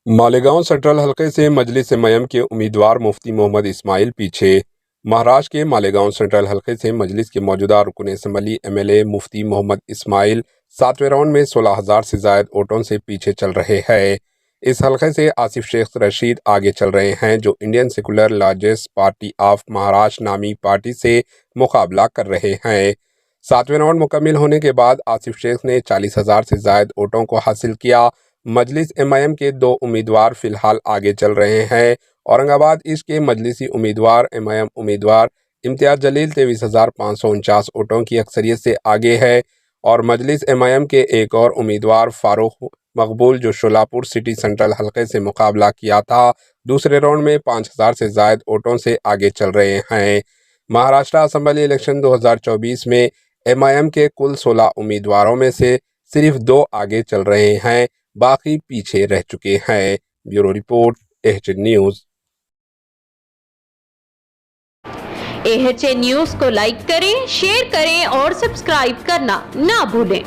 Malegaon central हलके से मजलिस इमाम के उम्मीदवार मुफ्ती मोहम्मद इस्माइल पीछे। महाराष्ट्र के मालेगांव सेंट्रल हलके से मजलिस के मौजूदा रुकन असम्बली एमएलए मुफ्ती मोहम्मद इस्माइल 7वें राउंड में 16,000 से ज्यादा वोटों से पीछे चल रहे हैं। इस हलके से आसिफ शेख रशीद आगे चल रहे हैं, जो Indian secular largest party of Maharashtra नामी पार्टी से मुकाबला कर रहे हैं। 7वें राउंड मुकम्मिल होने के बाद आसिफ शेख ने 40,000 से ज्यादा वोटों को हासिल किया। मजलिस एमआईएम के 2 उम्मीदवार फिलहाल आगे चल रहे हैं। औरंगाबाद ईस्ट के मजलिसी उम्मीदवार एमआईएम उम्मीदवार इम्तियाज जलील 23,549 वोटों की अक्सरियत से आगे है, और मजलिस एमआईएम के एक और उम्मीदवार फारूक मकबूल, जो शोलापुर सिटी सेंट्रल हलके से मुकाबला किया था, दूसरे राउंड में 5,000 से ज्यादा वोटों से आगे चल रहे हैं। महाराष्ट्र असेंबली इलेक्शन 2024 में एमआईएम के कुल 16 उम्मीदवारों में से सिर्फ 2 आगे चल रहे हैं, बाकी पीछे रह चुके हैं। Bureau report, AHA news. AHA news को लाइक करें, शेयर करें और सब्सक्राइब करना ना भूलें।